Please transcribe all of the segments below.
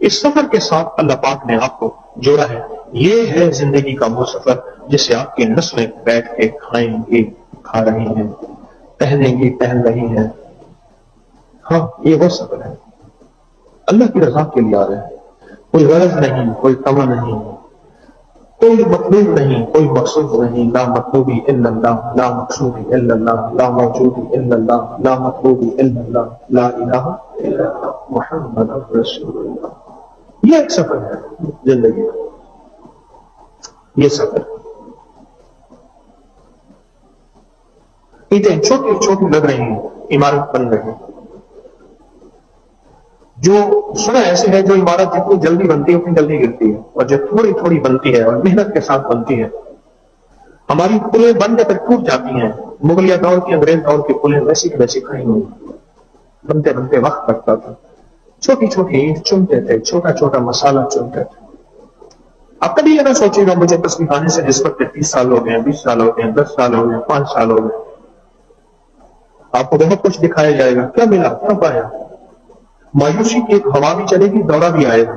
اس سفر کے ساتھ اللہ پاک نے آپ کو جوڑا ہے. یہ ہے زندگی کا وہ سفر جسے آپ کی نسلیں بیٹھ کے کھائیں گی، کھا رہی ہیں، پہنیں گی، پہن رہی ہیں. ہاں، یہ وہ سفر ہے. اللہ کی رضا کے لیے آ رہے ہیں. کوئی غرض نہیں، کوئی تمنا نہیں، کوئی مطلوب نہیں، کوئی مقصود نہیں. لا مطلوبی الا اللہ، لا مقصودی الا اللہ، لا موجودی الا اللہ، لا مطلوبی الا اللہ، لا الہ الا اللہ، محمد رسول اللہ. یہ ایک سفر ہے زندگی کا. یہ سفر اینٹیں چھوٹی چھوٹی لگ رہی ہیں، عمارت بن رہی ہے. جو سنا ایسے ہے جو عمارت جتنی جلدی بنتی ہے اتنی جلدی گرتی ہے، اور جو تھوڑی تھوڑی بنتی ہے اور محنت کے ساتھ بنتی ہے. ہماری پلیں بن کے پھر ٹوٹ جاتی ہیں. مغلیہ دور کی، انگریز دور کی پلیں ویسی کی ویسی کھڑی ہوئی. بنتے بنتے وقت لگتا تھا. چھوٹی چھوٹی اینٹ چنتے تھے، چھوٹا چھوٹا مسالہ چنتے تھے. اب کبھی یہ نہ سوچے گا مجھے تصویر خانے سے جس وقت 30 سال ہو گئے، 20 سال ہو گئے، 10 سال ہو گئے، 5 سال ہو گئے. آپ کو بہت کچھ دکھایا جائے گا. کیا ملا، کیا پایا؟ مایوسی کی ایک ہوا بھی چلے گی، دورہ بھی آئے گا.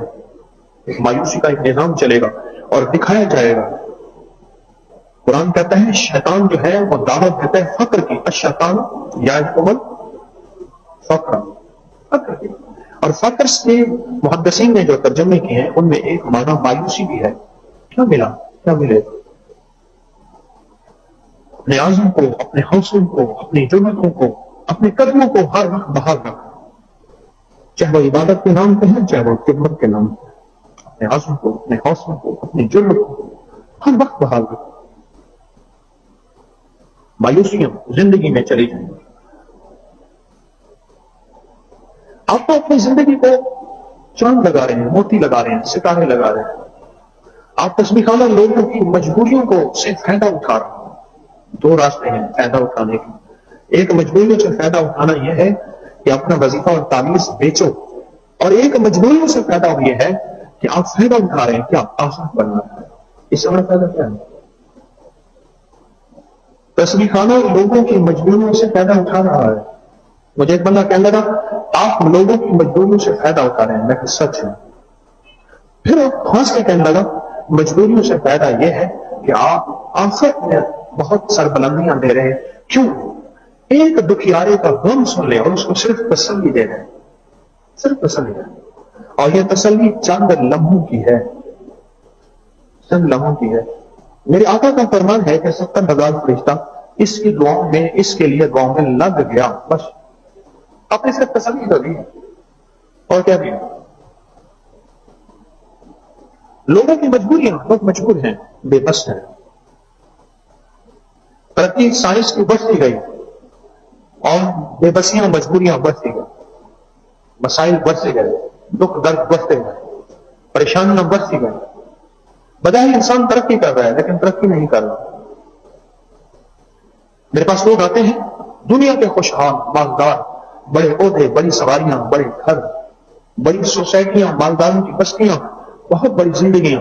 ایک مایوسی کا ایک نظام چلے گا اور دکھایا جائے گا. قرآن کہتا ہے شیطان جو ہے وہ دعوت دیتا ہے فقر کی. الشیطان یعدکم الفقر، فقر کی. اور فقر کے محدثین نے جو ترجمے کیے ہیں ان میں ایک معنی مایوسی بھی ہے. کیا ملا، کیا ملے؟ اپنے عزم کو، اپنے حوصلوں کو، اپنی ضرورتوں کو، اپنے قدموں کو ہر وقت بحال رکھا، چاہے وہ عبادت کے نام پہ ہے، چاہے وہ خدمت کے نام پہ. اپنے عزم کو، اپنے حوصلوں کو، اپنی ضرورت کو ہر وقت بحال رکھا. مایوسیاں زندگی میں چلی جائیں گی. آپ تو اپنی زندگی کو چاند لگا رہے ہیں، موتی لگا رہے ہیں، ستارے لگا رہے ہیں. آپ تصویر خانہ لوگوں کی مجبوریوں کو سے فائدہ اٹھا رہے ہیں. دو راستے ہیں فائدہ اٹھانے کے. ایک مجبوریوں سے فائدہ اٹھانا یہ ہے کہ اپنا وظیفہ اور تعویذ بیچو، اور ایک مجبوریوں سے فائدہ یہ ہے کہ آپ فائدہ اٹھا رہے ہیں کہ آپ آسان بننا ہے. اس سے بڑا فائدہ کیا ہے؟ تصویر خانہ لوگوں کی مجبوریوں سے فائدہ اٹھا رہا ہے. مجھے ایک بندہ کہنے لگا آپ لوگوں کی مجبوریوں سے فائدہ اٹھا رہے ہیں. میں کہ سچ ہے. پھر وہ ہنس کے کہنے لگا مجبوریوں سے فائدہ یہ ہے کہ آپ آخرت میں بہت سربلندیاں دے رہے ہیں. کیوں؟ ایک دکھیارے کا غم سن لے اور اس کو صرف تسلی دے رہے ہیں، صرف تسلی دے رہے ہیں. اور یہ تسلی چند لمحوں کی ہے، چند لمحوں کی ہے. میرے آقا کا فرمان ہے کہ 70,000 فرشتہ اس کی دعاؤں میں، اس کے لیے دعاؤں میں لگ گیا. بس آپ نے صرف تسلی کر دی اور کیا دیا؟ لوگوں کی مجبوریاں، لوگ مجبور ہیں، بے بس ہیں. ترقی سائنس کی بڑھتی گئی اور بے بسیاں، مجبوریاں بڑھتی گئی. مسائل بڑھتے گئے، دکھ درد بڑھتے گئے، پریشانیاں بڑھتی گئی. بظاہر انسان ترقی کر رہا ہے لیکن ترقی نہیں کر رہا. میرے پاس لوگ آتے ہیں دنیا کے خوشحال، مالدار، بڑے عہدے، بڑی سواریاں، بڑے گھر، بڑی سوسائٹیاں، مالداروں کی بستیاں، بہت بڑی زندگیاں.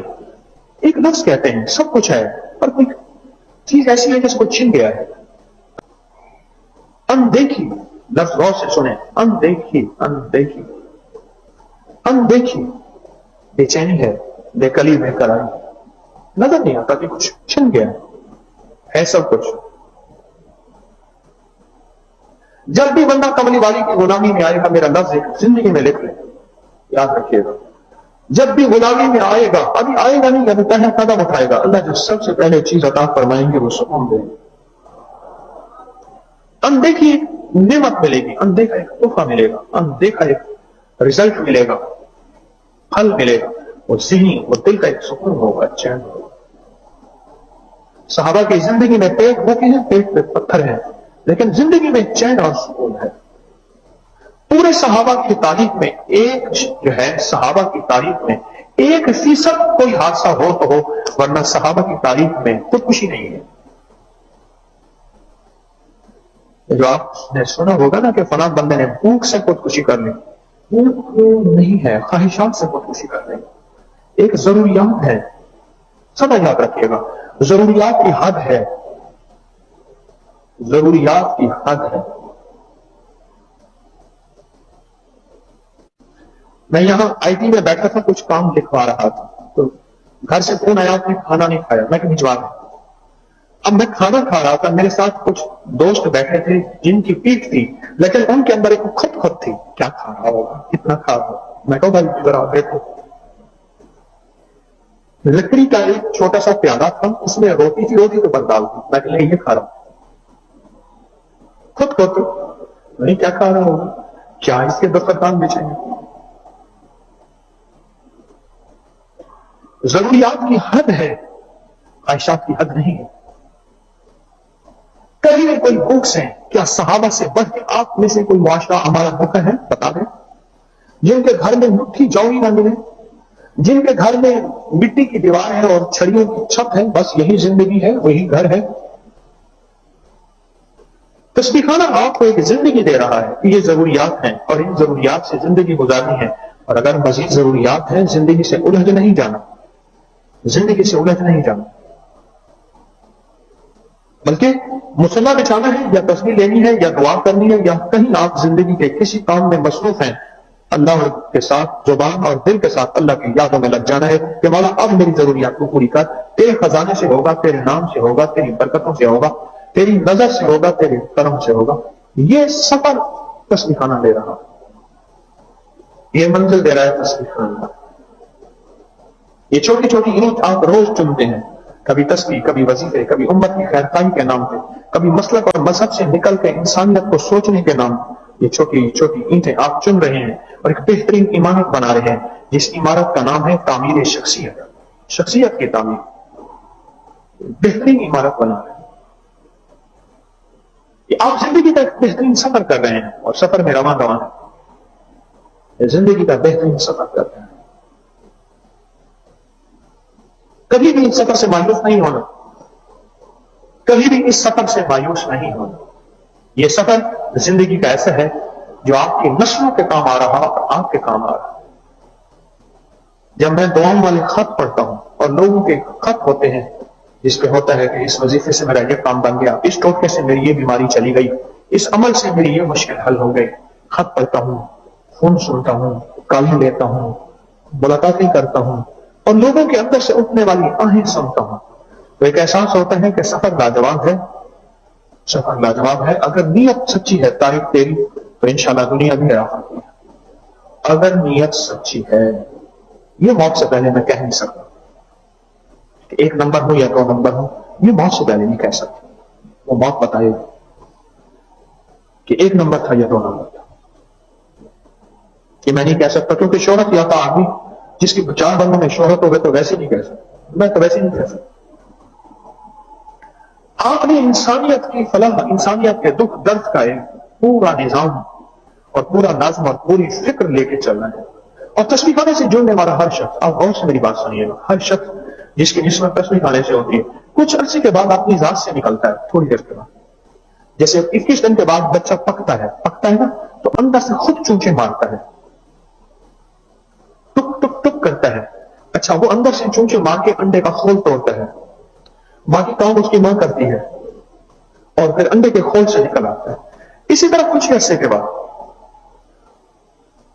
ایک لفظ کہتے ہیں سب کچھ ہے، پر کوئی چیز ایسی ہے جس کو چھن گیا ہے. اندیکھی، لفظ غور سے سنیں، اندیکھی، اندیکھی، اندیکھی. بے چینی ہے، بے کلی، بے کرائی. نظر نہیں آتا کہ کچھ چھن گیا ہے سب کچھ. جب بھی بندہ کملی والی کی غلامی میں آئے گا، میرا لفظ ایک زندگی میں لکھ لیں، یاد رکھیے گا. جب بھی غلامی میں آئے گا، ابھی آئے گا نہیں، ابھی پہلے قدم اٹھائے گا، اللہ جو سب سے پہلے چیز عطا فرمائیں گے وہ سکون دیں گے. اندیکھی نعمت ملے گی، اندیکھا ایک تحفہ ملے گا، اندیکھا ایک رزلٹ ملے گا، پھل ملے گا. وہ ذہنی، وہ دل کا ایک سکون ہوگا، چین ہوگا. صحابہ کی زندگی میں پیٹ بھوکے ہیں، پیٹ پہ پتھر ہیں، لیکن زندگی میں چین اور سکون ہے. پورے صحابہ کی تاریخ میں ایک جو ہے، صحابہ کی تاریخ میں 1% کوئی حادثہ ہو تو ہو، ورنہ صحابہ کی تاریخ میں خودکشی نہیں ہے. جو آپ نے سنا ہوگا نا کہ فلاں بندے نے بھوک سے خودکشی کر لی، بھوک نہیں ہے، خواہشات سے خودکشی کر لی. ایک ضروریات ہے، سب یاد رکھیے گا، ضروریات کی حد ہے، ضروریات کی حد ہے. میں یہاں آئی ٹی میں بیٹھا تھا, کچھ کام لکھوا رہا تھا, تو گھر سے فون آیا, آپ نے کھانا نہیں کھایا. میں کہ بھجوا دیں. اب میں کھانا کھا رہا تھا, میرے ساتھ کچھ دوست بیٹھے تھے جن کی پیٹ تھی, لیکن ان کے اندر ایک خود تھی, کیا کھا رہا ہوگا, کتنا کھا رہا ہوگا. میں کہوں بھائی ذرا دیکھو, لکڑی کا ایک چھوٹا سا پیالہ تھا, اس میں روٹی تھی, روٹی تو بس ڈال دی. میں کہ یہ کھا رہا ہوں. خود نہیں, کیا کھا رہا ہوگا, کیا اس کے دسترخوان بچھیں گے. ضروریات کی حد ہے, خواہشات کی حد نہیں ہے. کبھی بھی کوئی بکس ہیں, کیا صحابہ سے بڑھ کے آپ میں سے کوئی معاشرہ ہمارا بکا ہے, بتا دیں, جن کے گھر میں مٹھی جوئی نہ ملے, جن کے گھر میں مٹی کی دیوار ہے اور چھڑیوں کی چھت ہے, بس یہی زندگی ہے, وہی گھر ہے. تسبیح خانہ آپ کو ایک زندگی دے رہا ہے کہ یہ ضروریات ہیں اور ان ضروریات سے زندگی گزارنی ہے, اور اگر مزید ضروریات ہیں, زندگی سے الجھ نہیں جانا, زندگی سے الجھ نہیں جانا, بلکہ مصلح بچھانا ہے, یا تسبیح لینی ہے, یا دعا کرنی ہے, یا کہیں آپ زندگی کے کسی کام میں مصروف ہیں, اللہ کے ساتھ زبان اور دل کے ساتھ اللہ کی یادوں میں لگ جانا ہے کہ مولا اب میری ضروریات کو پوری کر, تیرے خزانے سے ہوگا, تیرے نام سے ہوگا, تیری برکتوں سے ہوگا, تیری نظر سے ہوگا, تیرے کرم سے ہوگا. یہ سفر تسبیح خانہ دے رہا, یہ منزل دے رہا ہے تسبیح خانہ. یہ چھوٹی چھوٹی اینٹ آپ روز چنتے ہیں, کبھی تسبیح, کبھی وظیفے, کبھی امت کی خیرخواہی کے نام پہ, کبھی مسلک اور مذہب سے نکل کے انسانیت کو سوچنے کے نام. یہ چھوٹی چھوٹی اینٹیں آپ چن رہے ہیں اور ایک بہترین عمارت بنا رہے ہیں, جس عمارت کا نام ہے تعمیر شخصیت. شخصیت کی تعمیر, بہترین عمارت بنا رہے ہیں. یہ آپ زندگی کا ایک بہترین سفر کر رہے ہیں, اور سفر میں رواں رواں ہے, زندگی کا بہترین سفر کر رہے ہیں. کبھی بھی اس سفر سے مایوس نہیں ہونا, کبھی بھی اس سفر سے مایوس نہیں ہونا. یہ سفر زندگی کا ایسا ہے جو آپ کی نسلوں کے کام آ رہا اور آپ کے کام آ رہا. جب میں دعاؤں والے خط پڑھتا ہوں, اور لوگوں کے خط ہوتے ہیں جس پہ ہوتا ہے کہ اس وظیفے سے میرا یہ کام بن گیا, اس ٹوٹکے سے میری یہ بیماری چلی گئی, اس عمل سے میری یہ مشکل حل ہو گئی. خط پڑھتا ہوں, فون سنتا ہوں, کالیں لیتا ہوں, ملاقاتیں کرتا ہوں, اور لوگوں کے اندر سے اٹھنے والی آہیں سنتا ہوں, تو ایک احساس ہوتا ہے کہ سفر لاجواب ہے, سفر لاجواب ہے. اگر نیت سچی ہے تاریخ تیری, تو انشاءاللہ دنیا بھی آخرت ہے. اگر نیت سچی ہے, یہ موت سے پہلے میں کہہ نہیں سکتا کہ ایک نمبر ہو یا 2 نمبر ہو, یہ موت سے پہلے نہیں کہہ سکتا. وہ موت بتائے گی کہ 1 نمبر تھا یا 2 نمبر تھا. یہ میں نہیں کہہ سکتا, کیونکہ شہرت یا تو آدمی جس کی 4 بندوں میں شہرت ہوگا تو ویسے نہیں کہہ سکتا, میں تو ویسے نہیں کہہ سکتا. آپ نے انسانیت کی فلاح, انسانیت کے دکھ درد کا ایک پورا نظام اور پورا نظم اور پوری فکر لے کے چلنا ہے. اور تسبیح خانے سے جڑنے والا ہر شخص, آپ غور سے میری بات سنیے گا, ہر شخص جس کی نسبت تسبیح خانے سے ہوتی ہے, کچھ عرصے کے بعد اپنی ذات سے نکلتا ہے, تھوڑی دیر کے بعد. جیسے 21 دن کے بعد بچہ پکتا ہے نا, تو اندر سے خود چونچے مارتا ہے, ٹک ٹک ٹک کرتا ہے. اچھا, وہ اندر سے چونچے مار کے انڈے کا خول توڑتا ہے, باقی کام اس کی ماں کرتی ہے, اور پھر انڈے کے خول سے نکل آتا ہے. اسی طرح کچھ عرصے کے بعد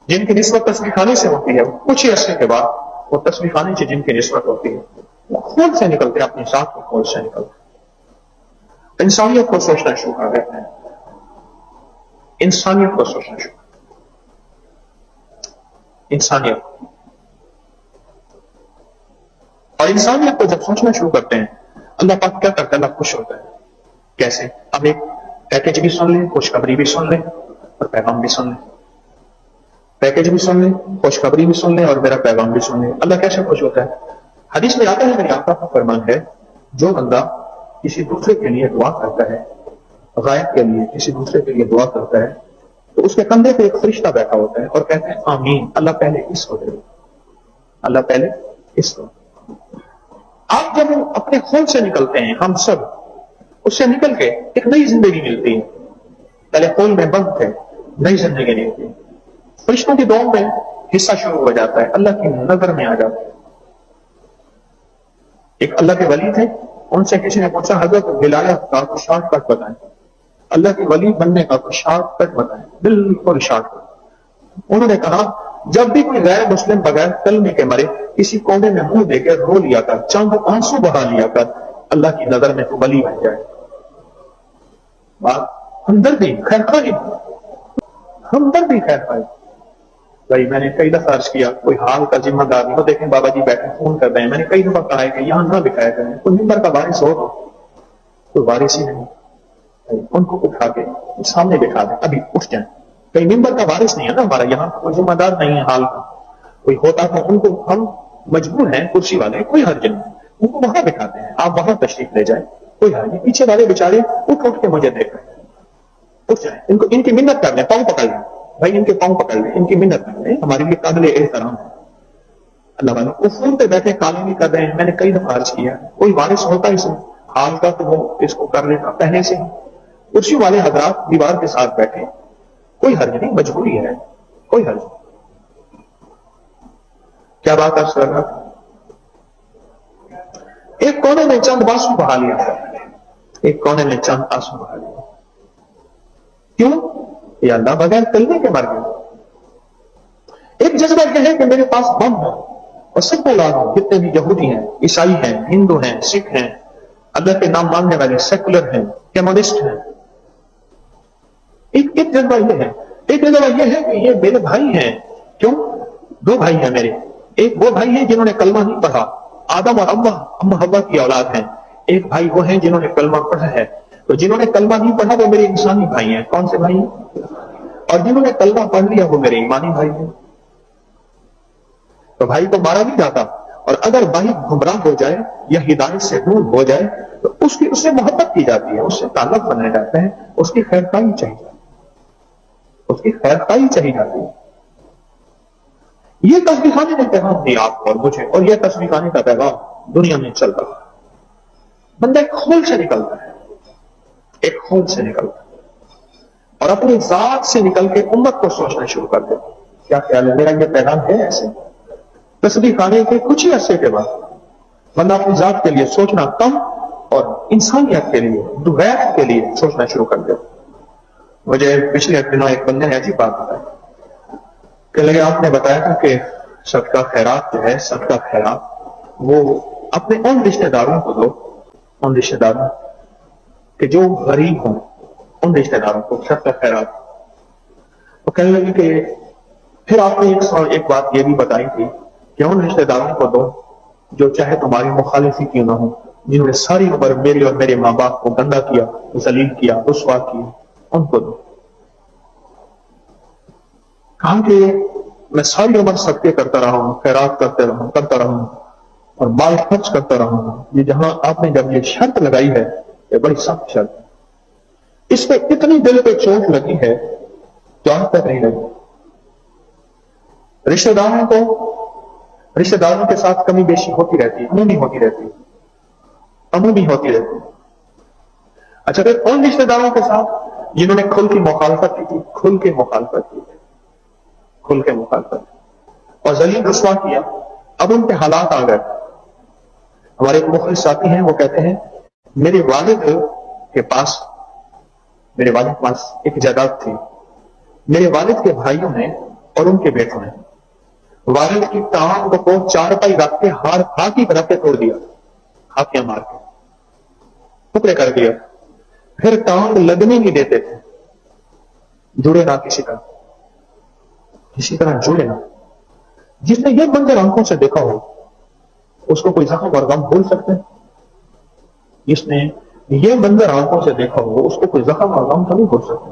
جن کی نسبت تسبیح خانے سے ہوتی ہے, کچھ ہی عرصے کے بعد وہ تسبیح خانے سے جن کی نسبت ہوتی ہے, وہ خول سے نکلتے, اپنی ذات کے خول سے نکلتے. انسانیت کو سوچنا شروع کر دیتے ہیں, انسانیت کو سوچنا شروع, انسانیت. اور انسانیت کو جب سوچنا شروع کرتے ہیں, اللہ پاک کیا کرتا ہے, اللہ خوش ہوتا ہے. کیسے؟ اب ایک پیکج بھی سن لیں, خوشخبری بھی سن لیں, اور پیغام بھی سن لیں. پیکج بھی سن لیں, خوشخبری بھی سن لیں, اور میرا پیغام بھی سن لیں. اللہ کیسے خوش ہوتا ہے؟ حدیث میں آتا ہے, میرے آقا کا فرمان ہے, جو بندہ کسی دوسرے کے لیے دعا کرتا ہے, غائب کے لیے کسی دوسرے کے لیے دعا کرتا ہے, تو اس کے کندھے پہ ایک فرشتہ بیٹھا ہوتا ہے اور کہتے ہیں آمین, اللہ پہلے اس کو دے, اللہ پہلے اس کو. آپ جب اپنے خون سے نکلتے ہیں, ہم سب اس سے نکل کے ایک نئی زندگی ملتی ہے. پہلے خون میں بند تھے, نئی زندگی ملتی ہے. فرشتوں کی دعاؤں میں حصہ شروع ہو جاتا ہے, اللہ کی نظر میں آ جاتا ہے. ایک اللہ کے ولی تھے, ان سے کسی نے پوچھا حضرت ولایت کا کوئی شارٹ کٹ بتائیں, اللہ کے ولی بننے کا کوئی شارٹ کٹ بتائیں, بالکل شارٹ کٹ. انہوں نے کہا جب بھی کوئی غیر مسلم بغیر کلمے کے مرے کسی کونے میں منہ دے کے رو لیا کر، چند آنسو بہا لیا کر، اللہ کی نظر میں تو ولی بن جائے۔ بات ہمدردی، خیر خواہی، ہمدردی، خیر خواہی۔ بھائی میں نے کئی دفعہ عرض کیا، کوئی حال کا ذمہ دار نہیں ہو، دیکھیں بابا جی بیٹھے فون کر رہے ہیں، میں نے کئی دفعہ کہا ہے کہ یہاں نہ بٹھایا کریں، کوئی ممبر کا وارث ہو تو، کوئی وارث ہی نہیں، ان کو اٹھا کے سامنے بٹھا دیں، ابھی اٹھ جائیں۔ کئی ممبر کا وارث نہیں ہے نا ہمارا، یہاں کوئی ذمہ دار نہیں ہے حال کا، کوئی ہوتا تو ان کو ہم مجبور ہیں، کرسی والے، کوئی حرج نہیں، ان کو وہاں بٹھاتے ہیں، آپ وہاں تشریف لے جائیں، کوئی حرج نہیں۔ پیچھے والے بیچارے اٹھ کے مجھے دیکھ رہے ہیں، اٹھ جائیں، ان کو ان کی منت کر لیں، پاؤں پکڑ لیں بھائی، ان کے پاؤں پکڑ لیں، ان کی منت کر لیں، ہمارے لیے قابل احترام ہے۔ اللہ والوں وہ فون پہ بیٹھے کالے نہیں کر رہے ہیں، میں نے کئی دفعہ عرض کیا، کوئی وارث ہوتا اس حال کا تو وہ اس کو کر لیتا پہلے سے ہی۔ کرسی والے حضرات دیوار کے ساتھ بیٹھے، کوئی حرج نہیں، مجبوری ہے، کوئی حرج نہیں۔ کیا بات عرض کر رہا تھا؟ ایک کونے میں چند آنسو بہا لیا، ایک کونے میں چند آنسو بہا لیا، کیوں؟ یا اللہ بغیر کلمے کے مر گئے۔ ایک جذبہ یہ ہے کہ میرے پاس بم ہے اور سب کو لا دوں، جتنے بھی یہودی ہیں، عیسائی ہیں، ہندو ہیں، سکھ ہیں، اللہ کے نام ماننے والے، سیکولر ہیں، کمیونسٹ ہیں، ایک جذبہ یہ ہے، ایک جذبہ یہ ہے کہ یہ میرے بھائی ہیں۔ کیوں؟ دو بھائی ہیں میرے، ایک وہ بھائی ہیں جنہوں نے کلمہ نہیں پڑھا، آدم اور اما حوا کی اولاد ہیں، ایک بھائی وہ ہیں جنہوں نے کلمہ پڑھا ہے۔ تو جنہوں نے کلمہ نہیں پڑھا وہ میرے انسانی بھائی ہیں، کون سے بھائی ہیں؟ اور جنہوں نے کلمہ پڑھ لیا وہ میرے ایمانی بھائی ہیں۔ تو بھائی کو مارا نہیں جاتا، اور اگر بھائی گمراہ ہو جائے یا ہدایت سے دور ہو جائے تو اس سے محبت کی جاتی ہے، اس سے تعلق بنائے جاتے ہیں، اس کی خیر خواہی چاہیے، اس کی خیر خواہی چاہیے جاتی ہے۔ یہ تصویر خانے کا پیغام دی آپ کو اور مجھے، اور یہ تصویر خانے کا پیغام دنیا میں چل رہا ہے۔ بندہ ایک خول سے نکلتا ہے، ایک خول سے نکلتا ہے، اور اپنی ذات سے نکل کے امت کو سوچنا شروع کر دیتا ہے۔ کیا خیال ہے میرا یہ پیغام ہے ایسے؟ تصویر خانے کے کچھ ہی عرصے کے بعد بندہ اپنی ذات کے لیے سوچنا کم اور انسانیت کے لیے، دوغیر کے لیے سوچنا شروع کر دیتا۔ مجھے پچھلے دنوں ایک بندے نے عجیب بات بتائی کہ لگے آپ نے بتایا تھا کہ صدقہ خیرات جو ہے، صدقہ خیرات وہ اپنے ان رشتہ داروں کو دو، ان رشتہ داروں کہ جو غریب ہوں، ان رشتہ داروں کو صدقہ خیرات۔ وہ کہنے لگے کہ پھر آپ نے ایک بات یہ بھی بتائی تھی کہ ان رشتہ داروں کو دو جو چاہے تمہاری مخالفی کیوں نہ ہو، جنہوں نے ساری عمر میرے اور میرے ماں باپ کو گندا کیا، ذلیل کیا، رسوا کیا، ان کو دو۔ کہا کہ میں ساری عمر صدقے کرتا رہا ہوں، خیرات کرتا رہا ہوں اور مال خرچ کرتا رہا ہوں، یہ جہاں آپ نے جب یہ شرط لگائی ہے، یہ بڑی سخت شرط ہے، اس پہ اتنی دل پہ چوٹ لگی ہے جو آج تک نہیں لگی۔ رشتہ داروں کے ساتھ کمی بیشی ہوتی رہتی ہے، عمومی ہوتی رہتی ہے۔ اچھا پھر ان رشتہ داروں کے ساتھ جنہوں نے کھل کی مخالفت کی تھی، کھل کے مخالفت اور ذلیل رسوا کیا، اب ان کے حالات آ گئے۔ ہمارے ایک مخلص ساتھی ہیں، وہ کہتے ہیں میرے والد کے پاس ایک جائیداد تھی، میرے والد کے بھائیوں نے اور ان کے بیٹوں نے والد کی ٹانگ کو چارپائی رکھ کے ہاتھی رکھ کے توڑ دیا، ہاتھیاں مار کے ٹکڑے کر دیا، پھر ٹانگ لگنے نہیں دیتے تھے، جڑے نہ کسی طرح جڑے نہ۔ جس نے یہ منظر آنکھوں سے دیکھا ہو اس کو کوئی زخم اور غم بھول سکتے ہیں؟ جس نے یہ منظر آنکھوں سے دیکھا ہو اس کو کوئی زخم اور غم تو نہیں بھول سکتے۔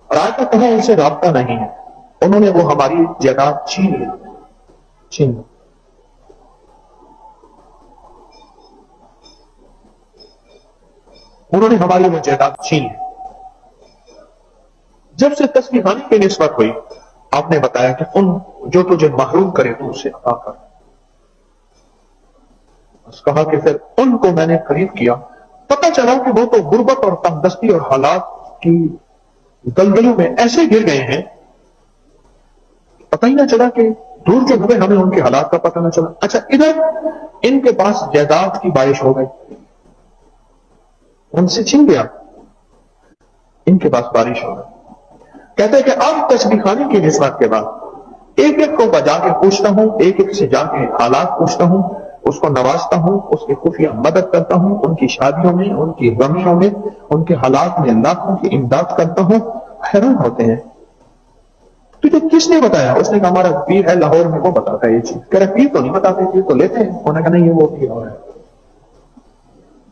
اور آج تک کہیں ان سے رابطہ نہیں ہے، انہوں نے وہ ہماری جائیداد چھین لی۔ انہوں نے ہماری وہ جائیداد چھین لی۔ جب سے تصویر خانے کی نسبت ہوئی آپ نے بتایا کہ ان جو تجھے محروم کرے تو اسے عطا کر۔ اس کہا کہ پھر ان کو میں نے قریب کیا، پتہ چلا کہ وہ تو غربت اور تنگدستی اور حالات کی دلدلوں میں ایسے گر گئے ہیں، پتہ ہی نہ چلا کہ دور جو ہوئے ہمیں ان کے حالات کا پتہ نہ چلا۔ اچھا ادھر ان کے پاس جائیداد کی بارش ہو گئی، ان سے چھین گیا، ان کے پاس بارش ہو گئی۔ کہتے ہیں کہ اب تسبیح خانے کی نسبت کے بعد ایک ایک کو بجا کے پوچھتا ہوں, ایک ایک سے جا کے حالات پوچھتا ہوں, اس کو نوازتا ہوں, اس کی خفیہ مدد کرتا ہوں, ان کی شادیوں میں, ان کی غمیوں میں, ان کے حالات میں لاکھوں کی امداد کرتا ہوں. حیران ہوتے ہیں تجھے کس نے بتایا؟ اس نے کہا ہمارا پیر ہے لاہور میں, وہ بتاتا ہے یہ چیز. کہہ رہا پیر تو نہیں بتاتے, پیر تو لیتے ہیں. انہوں نے کہا نہیں, یہ وہ پیر ہے.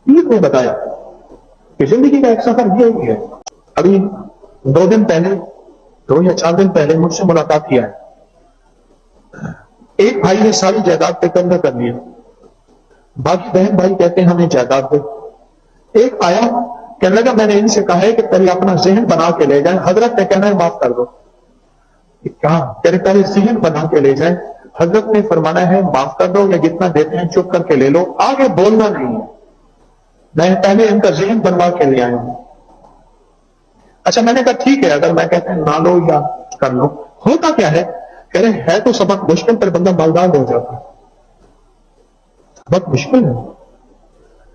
پیر نے بتایا کہ زندگی کا ایک سفر یہ ہی ہے. ابھی 2 دن پہلے, 2 یا 4 دن پہلے مجھ سے ملاقات کیا ہے. ایک بھائی نے ساری جائیداد پہ قبضہ کر لیا, باقی بہن بھائی کہتے ہیں ہمیں جائیداد دو. ایک آیا کہنے لگا میں نے ان سے کہا ہے کہ پہلے اپنا ذہن بنا کے لے جائیں, حضرت نے کہنا ہے معاف کر دو. کہا کہ پہلے ذہن بنا کے لے جائیں, حضرت نے فرمانا ہے معاف کر دو, یا جتنا دیتے ہیں چپ کر کے لے لو, آگے بولنا نہیں ہے. میں پہلے ان کا ذہن بنوا کے لے آیا ہوں. اچھا میں نے کہا ٹھیک ہے, اگر میں کہتے ہیں نہ لو یا کر لو, ہوتا کیا ہے؟ کہہ رہے ہے تو سبق مشکل, پر بندہ مالدار ہو جاتا ہے. سبق مشکل ہے,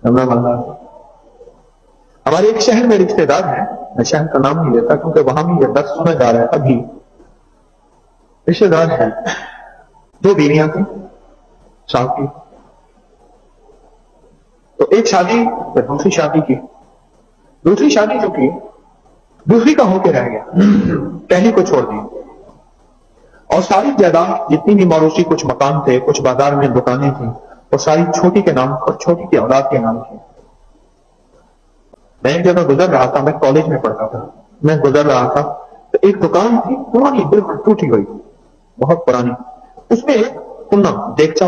بندہ مالدار. ہمارے ایک شہر میں رشتے دار ہیں, میں شہر کا نام نہیں لیتا کیونکہ وہاں بھی یہ درس سنا جا رہا ہے. ابھی رشتے دار ہیں, 2 بیویاں تھیں صاحب کی. تو ایک شادی پھر دوسری شادی کی. دوسری شادی جو کی, دوسری کا ہو کے رہ گیا, پہلی کو چھوڑ دی. اور ساری جائیداد جتنی بھی موروثی, کچھ مکان تھے, کچھ بازار میں دکانیں تھیں, وہ ساری چھوٹی کے نام اور چھوٹی کی اولاد کے نام تھی. میں ایک جگہ گزر رہا تھا, میں کالج میں پڑھتا تھا, میں گزر رہا تھا تو ایک دکان تھی پرانی, بالکل ٹوٹی ہوئی, بہت پرانی. اس میں ایک کنہ دیگچا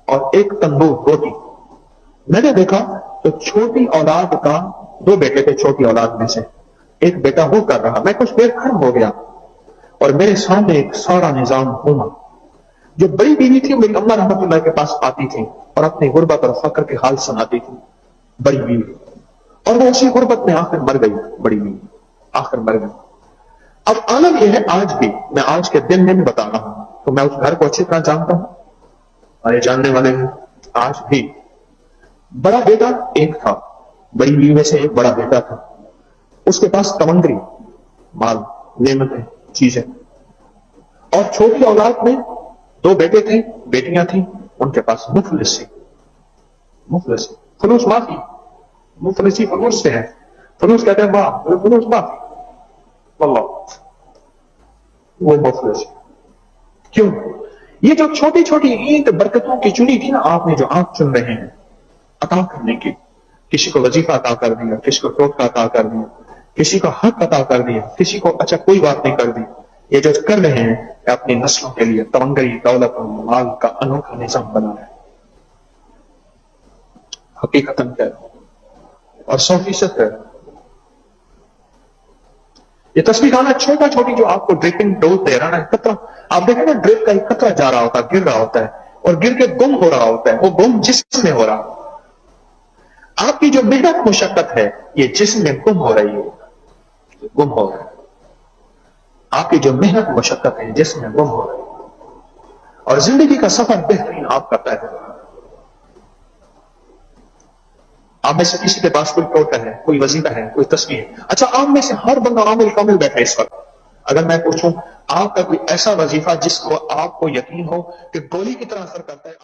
اور ایک تندور روٹی. میں نے دیکھا تو چھوٹی اولاد کا 2 بیٹے تھے, چھوٹی اولاد میں سے ایک بیٹا وہ کر رہا. میں کچھ دیر کھڑا ہو گیا اور میرے سامنے ایک سارا نظام گھوما. جو بڑی بیوی تھی میری اماں رحمت اللہ کے پاس آتی تھی اور اپنی غربت اور فقر کے حال سناتی تھی, بڑی بیوی, اور وہ اسی غربت میں آخر مر گئی. بڑی بیوی آخر مر گئی. اب عالم یہ ہے, آج بھی میں آج کے دن میں بھی بتا رہا ہوں, تو میں اس گھر کو اچھی طرح جانتا ہوں اور یہ جاننے والے ہیں. آج بھی بڑا بیٹا ایک تھا, بڑی بیوی میں سے ایک بڑا بیٹا تھا, اس کے پاس تمنگری, مال, نعمتیں, چیزیں. اور چھوٹی اولاد میں 2 بیٹے تھے, بیٹیاں تھیں, ان کے پاس مفلسی, فلوس معافی, مفلسی فلوس سے ہے. فلوس کہتے ہیں واہ, فلوس معافی, واللہ وہ مفلس. کیوں؟ یہ جو چھوٹی چھوٹی اینٹ برکتوں کی چنی تھی نا آپ نے, جو آپ چن رہے ہیں عطا کرنے کی, کسی کو وظیفہ عطا کر دیا, کسی کو ٹوٹکا عطا کر دیا, کسی کو حق عطا کر دیا, کسی کو اچھا کوئی بات نہیں کر دی. یہ جو کر رہے ہیں اپنی نسلوں کے لیے تمنگری, دولت اور مال کا انوکھا نظام بنا ہے. حقیقتاً ہے اور 100% ہے. یہ تصویر آنا چھوٹا چھوٹی جو آپ کو ڈرپنگ ڈوز دے رہا ہے, قطرہ آپ دیکھیں نا, ڈرپ کا ایک قطرہ جا رہا ہوتا ہے, گر رہا ہوتا ہے, اور گر کے گم ہو رہا ہوتا ہے. وہ گم جسم میں ہو رہا. آپ کی جو محنت مشقت ہے یہ جسم میں گم ہو رہی ہے, گم ہو رہا ہے. آپ کی جو محنت مشقت ہے جسم میں گم ہو رہی ہے. اور زندگی کا سفر بہترین آپ کا طے ہو رہا ہے. آپ میں سے کسی کے پاس کوئی ٹوٹا ہے, کوئی وظیفہ ہے, کوئی تصویر ہے. اچھا آپ میں سے ہر بندہ عامل کامل بیٹھا ہے اس وقت. اگر میں پوچھوں آپ کا کوئی ایسا وظیفہ جس کو آپ کو یقین ہو کہ گولی کی طرح اثر کرتا ہے,